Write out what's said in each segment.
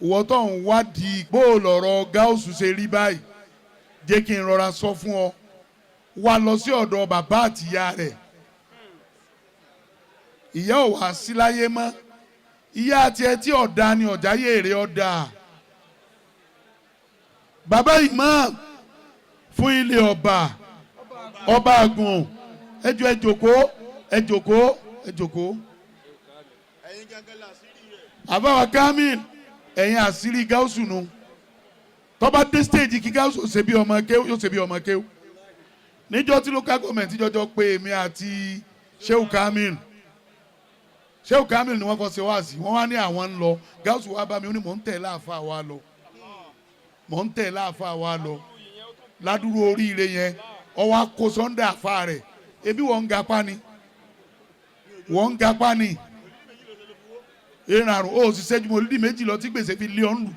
wọ́n tó ń wádìí bó lọ̀rọ̀ gáúsù ṣe rí báyìí jẹ́ kí n rọra sọ fún ọ wá lọ sí ọ̀dọ̀ bàbá àti ìyá rẹ̀ ìyá ò wá sí láyé mọ́ ìyá àti ẹ tí ọ̀dà ni ọ̀já yèrè ọ̀dà bàbá imam fún ilé ọba àgùn ẹ jókòó àbáwá kamil ẹ̀yin àṣírí gáúsù nù tọ́ba dé stage kí gáúsù ṣe bí ọmọ kéwù yóò ṣe bí ọmọ kéwù níjọ́ tí local government jọjọ́ pé èmi àti Sheikh Kamil ni wọ́n kọ́ ṣe wáàsí wọ́n wá ní àwọn ń lọ gáúsù wá bá mi ó ní mò ń tẹ̀ láàfà wa lọ ládùúrú oríire yẹn ọwọ́ akó sọ́ndà àfà rẹ̀ ebi wọ́n ń gapá ni ìrìn àrùn ó sì ṣẹ́jú mọ́ lídìí méjì lọ tí gbèsè fi lé ọ́n lù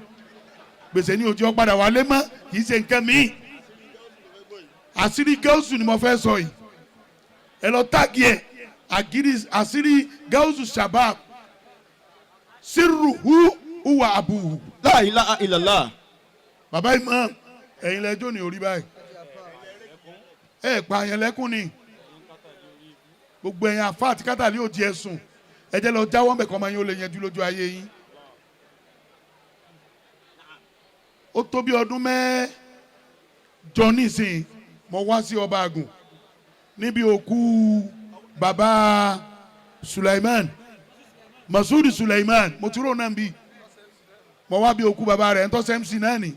gbèsè ní ojú ọ̀padà wálé mọ́ kì í ṣe nǹkan míì àṣírí gáúsù ni mo fẹ́ sọ yìí ẹ lọ táàgì ẹ̀ àṣírí gáúsù shabab sirruhu huwa abuhu. La ilaha illallah. bàbá imam ẹ̀yin lẹ́jọ́ ní orí báyìí ẹ̀ pa àyàn lẹ́kùn ni gbogbo ẹ̀yin àfa àti kátàlí ò di ẹ̀sùn ẹ jẹ́ lọ jáwọ́ mẹ́kọ́ máa yín ó lè yanjú lójú ayé yín. ó tó bí ọdún mẹ́jọ nísìnyí mo wá sí ọba àgùn níbi òkú bàbá Sulaiman Masudi Sulaiman mo ti rò náà bí mo wá bí òkú bàbá rẹ̀ ń tọ́ sẹ́mc náà ni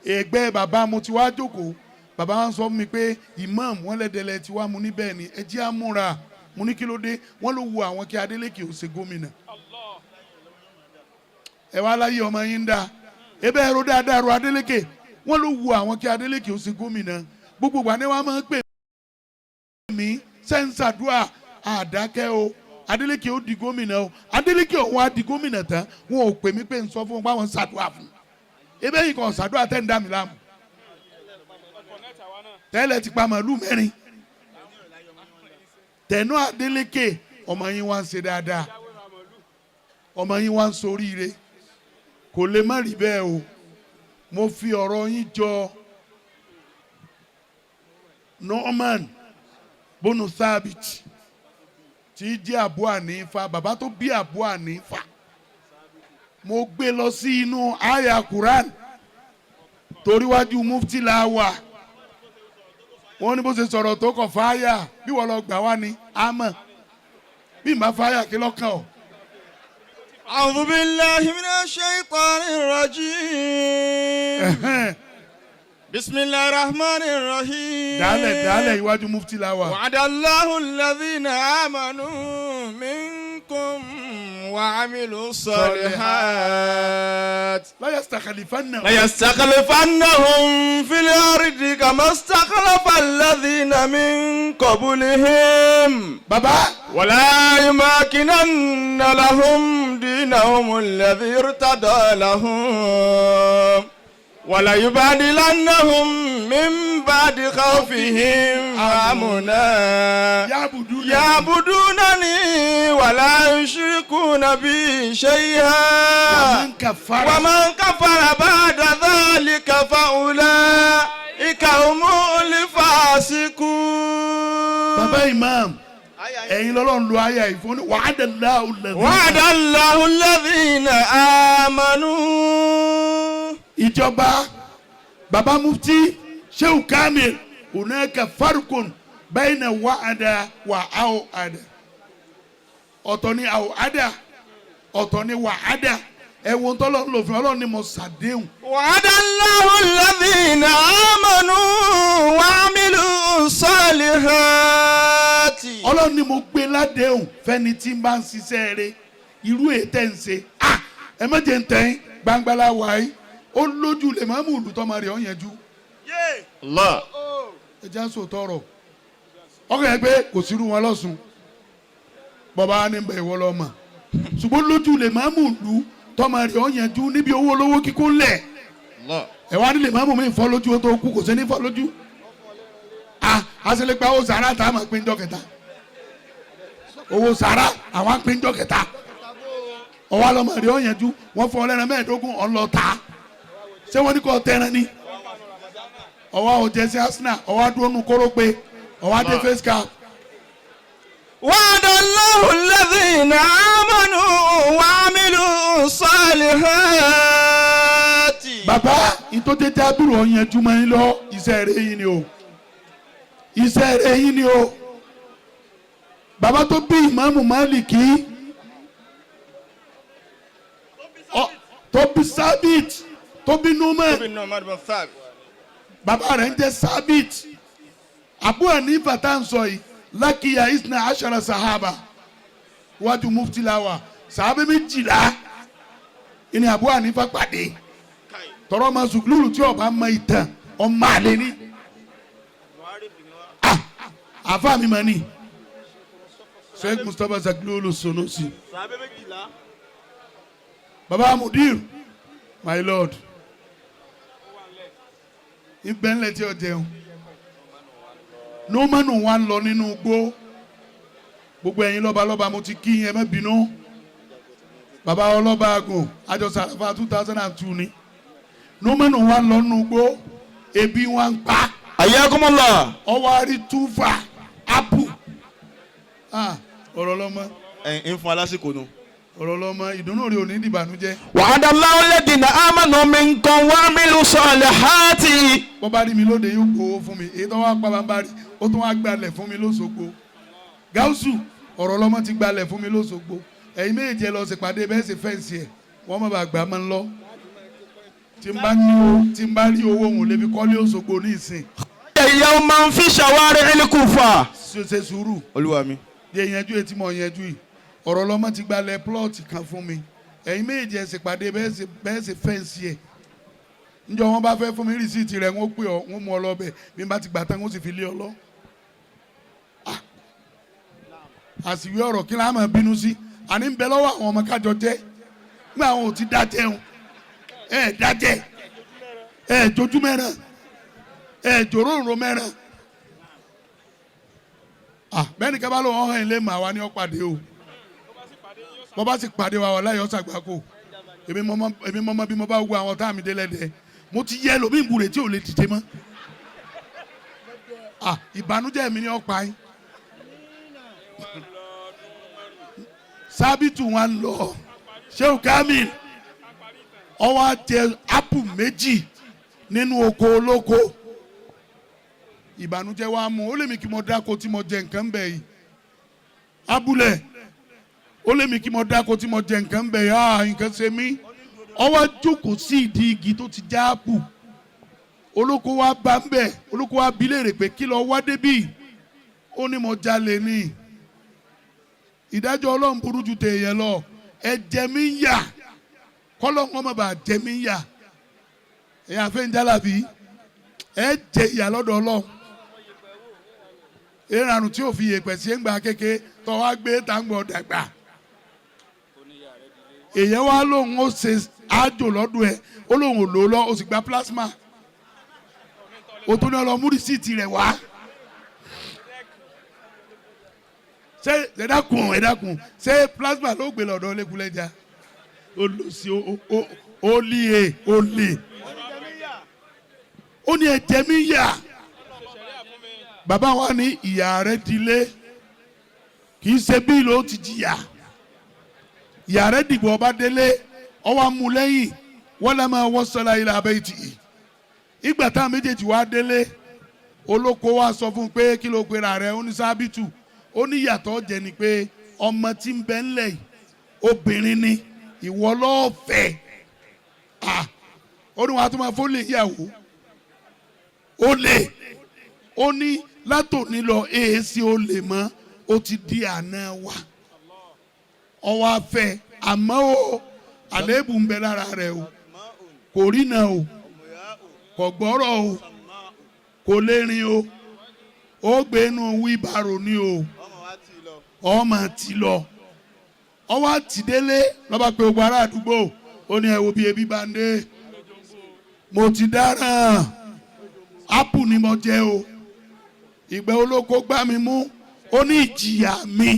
ẹgbẹ́ bàbá mo ti wá jókòó bàbá wa sọ fún mi pé imam wọn lẹ́dẹ̀lẹ̀ tí wàá mu níbẹ̀ ni ẹ jẹ́ àmúra mo ní kí ló dé wọ́n ló wu àwọn kí Adeleke ó ṣe gómìnà ẹ wá láyé ọmọ yín ń dá ebe ẹ̀rọ dáadáa ro Adeleke wọ́n ló wu àwọn kí Adeleke ó ṣe gómìnà gbogbo ìgbà ni wọ́n máa ń pè mí sẹ́ńsàdúà àdákẹ́ o Adeleke ó di gómìnà o Adeleke òun á di gómìnà tán wọn ò pè mí pé ń sọ fún wọn báwọn ṣàdúà fún ebe yìí kan ṣàdúà tẹ́ ń dá mi láàmú tẹ́lẹ̀ ti pa màálù mẹ́rin tẹ̀nú Adeleke ọmọ yín wá ń ṣe dáadáa ọmọ yín wá ń soríire kò lè má rí bẹ́ẹ̀ o mo fi ọ̀rọ̀ yín jọ Norman bonu Thabit tí jẹ́ Abu Hanifa bàbá tó bí Abu Hanifa mo gbé lọ sí inú àyà Quran toríwájú mufti la wà wọ́n ní bó ṣe sọ̀rọ̀ tó kọ̀ fáyà bí wọ́n lọ gbà wá ní àmọ́ bí màá fáyà kí lọ́kàn ọ̀. A'udhu billahi minash shaitanir rajim. Bismillahir rahmanir rahim. Dálẹ̀ iwájú mufti la wà. Wa'adallahu alladhina amanu minkum wa 'amilu salihat. La yastakhlifannahum fil ardi kama istakhlafa alladhina min qablihim. Baba. ولا يمكنن لهم دينهم الذي ارتضى لهم ولا يبدلنهم من بعد خوفهم امنا يعبدونني ولا يشركون بي شيئا ومن كفر بعد ذلك فاولئك هم الفاسقون. بابا امام ẹ̀yin lọ́lọ́run lo ayé ìfún ní wa'adallahu alladhina amanu. ìjọba baba mufti Sheikh Kamil hunaka farqun bayna wa'ada wa aw'ada ọ̀tọ̀ ni aw'ada ọ̀tọ̀ ni wa'ada ẹ̀wọ̀n tọ́lọ́ ń lò fún ọlọ́run ni mo ṣàdéhùn. wa'adallahu alladhina amanu wa 'amilu salihati. ọlọ́run ni mo gbé ládéhùn fẹ́ni tí ń bá ń ṣiṣẹ́ rẹ̀ irú ètẹ́ ń ṣe ẹ má jẹ́ ń tẹ̀yìn gbangbala wáyé ó lójú lè má mú olùtọ́mọ rẹ̀ ọ̀yẹ́jú. Allah. ẹ já sọ tọrọ ọkọ yẹn pé kò sírú wọn lọ́sùn bọ́ba ní bẹ̀ ìwọ lọ́mọ ṣùgbọ́n lójú lè má mú ìlú tọ́mọ rẹ̀ ọ̀yẹ́jú níbi owó olówó kíkó lẹ̀ ẹ wá nílé má mú mi fọ́ lójú tó kú kò sí ní fọ́ lójú àṣẹlẹ̀gbà owó sàrà tá a máa pín jọ kẹta owó sàrà àwọn pín jọ kẹta ọwọ́ àlọ́mọ rẹ̀ ọ̀yẹ́jú wọ́n fọ ọlẹ́ran mẹ́ẹ̀ẹ́dógún ọ̀nlọ́ta ṣé wọ́n ní kò tẹ́ran ni ọwọ́ òjẹ́sí Arsenal ọwọ́ adúrónú kórópè ọwọ́ adé face cap. وعد الله الذين آمنوا وعملوا الصالحات. bàbá ìtòjé jábìrì ọ̀yẹ́jú máa ń lọ iṣẹ́ rẹ̀ yìí ni o iṣẹ́ rẹ̀ yìí ni o bàbá tó bí ìmáàmù Málìkì tó bí Sábìt tó bí Númẹ̀ bàbá rẹ̀ ń jẹ́ Sábìt Abu Hanifa tá ń sọ yìí lákìyà isna ashara sahaba wájú mufti lawa sàhábà 12 ìní Abu Hanifa pàdé tọrọ ma sùkúlù tí ọba ma ìtàn ọmọ àlè ní àfa mi mà ní Sheikh Mustapha Zakilu Sonosi baba Mudir my lord ìgbẹ́ńlẹ̀ tí ó jẹun nómánù wa ń lọ nínú igbó gbogbo ẹ̀yin lọ́balọ́ba mo ti kí ẹ má bínú baba ọlọ́ba àgùn àjọsàràfà 2002 ni nómánù wa ń lọ nínú igbó ebi wa ń pa Ayakumullah. ọwọ́ àrí túfà apu ọ̀rọ̀ lọ́mọ ń fún alásìkò nù. ọ̀rọ̀ lọ́mọ ìdùnnú rẹ̀ ò ní dìbànújẹ́. وعد الله الذين آمنوا منكم وعملوا الصالحات. bọ́ bá rí mi lóde yóò gbowó fún mi èyí tó wá pa bàbá rí ó tún wá gbalẹ̀ fún mi lóṣogbo Gáúsù ọ̀rọ̀ lọ́mọ ti gbalẹ̀ fún mi lóṣogbo ẹ̀yin méje lọ sí pàdé bẹ́ẹ̀ sì fẹ́ǹsì ẹ̀ wọ́n má bàa gbà máa ń lọ tí n bá rí owó òun lè fi kọ́lé Òṣogbo ní ìsìn. يوما في شوارع الكوفة. ṣe sùúrù Olúwa mi. yẹ ìyẹnjú etí mọ̀ ìyẹnjú yìí ọ̀rọ̀ lọ́mọ ti gbalẹ̀ plọ́ọ̀tì kan fún mi ẹ̀yin méje ẹ̀ sì pàdé bẹ́ẹ̀ sì fẹ́ǹsì ẹ̀ njọ wọn bá fẹ́ fún mi rìsíìtì rẹ̀ wọ́n pè ọ́ wọ́n mú ọ lọ́bẹ̀ bí n bá ti gbà tán wọ́n sì fi lé ọ lọ. àsìwé ọ̀rọ̀ kí láàmú bínú sí àní ń bẹ lọ́wọ́ àwọn ọmọ kájọ jẹ́ nígbà àwọn ò ti dá jẹun dájẹ́ jojú mẹ́ràn jòròrò mẹ́ràn. bẹ́ẹ̀ni ká bá lọ wọ́n hàn ilé mà wá ní ọ̀pàdé o bọ́ bá sì pàdé wa wà láyọ̀ ṣàgbákò èmi mọ́mọ́ bí mo bá gbọ́ àwọn tá mi dé lẹ́dẹ̀ẹ́ mo ti yẹ lómi ìbúre tí ò lè dìde mọ́ ìbànújẹ́ mi ni ọ̀pá yín Sábìtù wọn lọ Sheikh Kamil ọwọ́ àjẹ ápù méjì nínú oko olóko ìbànújẹ́ wa mú ó lè mi kí mo dáko tí mo jẹ nǹkan bẹ̀ yìí abúlé ó lè mi kí mo dáko tí mo jẹ nǹkan bẹ̀ yìí nǹkan ṣe mí ọwọ́ jókòó sí ìdí igi tó ti já ápù olóko wa bá ń bẹ̀ olóko wa bi léèrè pé kí ló wá débì ó ní mo jalè ní ìdájọ́ Ọlọ́run burú ju tèèyàn lọ ẹ jẹ mí ń yà kọ́lọ́ wọn má bàa jẹ mí ń yà ẹ̀yà fẹ́ ń jálàbí ẹ jẹ ìyà lọ́dọ̀ Ọlọ́run ìranù tí ò fi yèpẹ̀ sí ẹ̀ngbà kéke tó wá gbé tàǹgbọ̀ dàgbà èèyàn wá lóhùn ó ṣe àjò lọ́dún ẹ̀ ó lóhùn ò lò lọ ó sì gba plasma ó tó ní ọlọ mú rìsíìtì rẹ̀ wá ṣé ẹ̀dákun ṣé plasma ló gbé lọ́dọ̀ lẹ́kùlẹ́jà olùsí olè ó ní ẹ̀jẹ̀ mi yà bàbá wa ní ìyá rẹ̀ dilé kì í ṣe bí ló ti jìyà ìyá rẹ̀ dìgbò ọba délé ọwọ́ amú lẹ́yìn wọ́n lè máa wọ́ sọ́la ilẹ̀ abẹ́ ìtì ìgbà táwọn méjèèjì wá délé olóko wa sọ fún un pé kí ló pera rẹ̀ ó ní Sábìtù ó ní ìyàtọ̀ jẹ́ ni pé ọmọ tí ń bẹ ńlẹ̀ yìí obìnrin ni ìwọ lọ́ọ̀fẹ́ ó ní wọn a tún máa fọ́ lè yàwó ó lè ó ní látòní lọ èèsì ó lè mọ́ ó ti di àná wa ọwọ́ afẹ́ àmọ́ o àléébù ń bẹ lára rẹ̀ o kò rí náà o kò gbọ́rọ̀ o kò lè rìn o ó gbé inú wíbarò ní o ọmọ àti lọ ọwọ́ àtìdélé lọ́ba pé gbogbo ará àdúgbò ó ní ẹ wo bí ebi bá ń dé mo ti dáràn ápù ni mo jẹ o ìgbẹ́ olóko gbá mi mú ó ní ìjìyà mi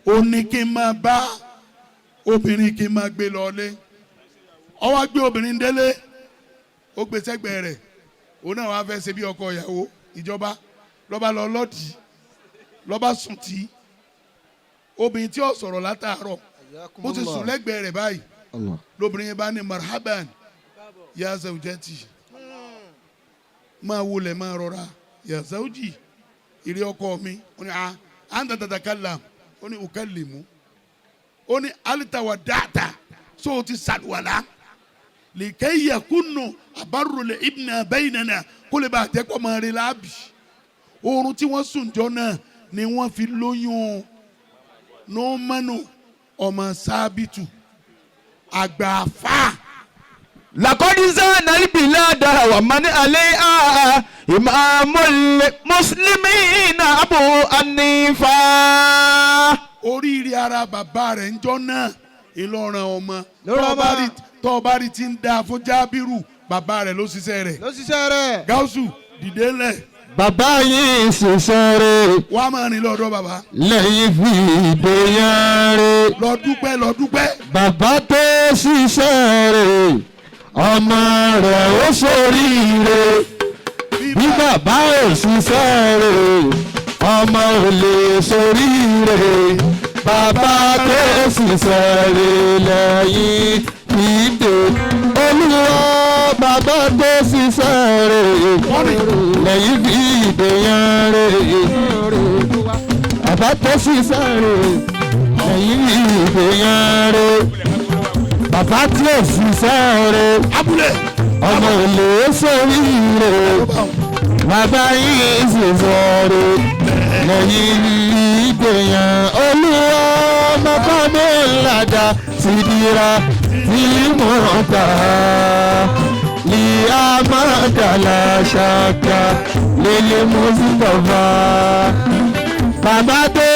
ó ní kí n máa bá obìnrin kì í máa gbé lọlé ó wá gbé obìnrin délé ó gbé sẹ́gbẹ̀ẹ́ rẹ̀ òun náà wá fẹ́ ṣe bí ọkọ ìyàwó ìjọba lọ́ba lọ lọ́dì lọ́ba sùn tí obìnrin tí ó sọ̀rọ̀ látàárọ̀ bó ti sùn lẹ́gbẹ̀ẹ́ rẹ̀ báyìí lóbìnrin yẹn bá ní marhaban ya zawjati máa wọlé máa rọra ya zawji ìrẹ́ ọkọ mi ó ní anta tatakallam ó ní ukallimu ó ní alitawa data so ti sàlùwàlà likay yakunu abarru li ibna baynana kó lè bá a jẹ́ kó máa rí láàbì oorun tí wọ́n sùn jọ náà ni wọ́n fi lóyún nọ́ọ̀mánù ọmọ sábìtù àgbàfà. لقد زان البلاد ومن عليها إمام المسلمين أبو حنيفة. oríire ara bàbá rẹ̀ ń jọ náà ìlọrin ọmọ tọ́ọ̀bárì ti ń da fún jábírù bàbá rẹ̀ ló ṣiṣẹ́ rẹ̀. gáúsù dìde lẹ̀. bàbá yìí ṣiṣẹ́ rẹ̀. wà á máa rìn lọ́dọ̀ bàbá. lẹ́yìn fi ìdèyàn rẹ̀. lọ dúpẹ́. bàbá tó ṣiṣẹ́ rẹ̀ ọmọ rẹ̀ ó ṣoríire. bí bàbá ò ṣiṣẹ́ rẹ̀ ọmọ ò lè ṣoríire. bàbá tó ṣiṣẹ́ rẹ̀ lẹ́yìn ìdè. olúwa bàbá tó ṣiṣẹ́ rẹ̀ lẹ́yìn fi ìdèyàn rẹ̀. bàbá tó ṣiṣẹ́ rẹ̀ lẹ́yìn fi ìdèyàn rẹ̀. bàbá tí ò ṣiṣẹ́ rẹ̀ ọmọ ìlú sórí rẹ̀. bàbá yìí ṣiṣẹ́ rẹ̀ lẹ́yìn ìgbéyàn. olúwa bàbá mi làjà sídìrà tìlímọ̀ọ́ta ní àmàdàlà ṣàkà lélẹ̀ mọ́sítọ̀fà. bàbá tó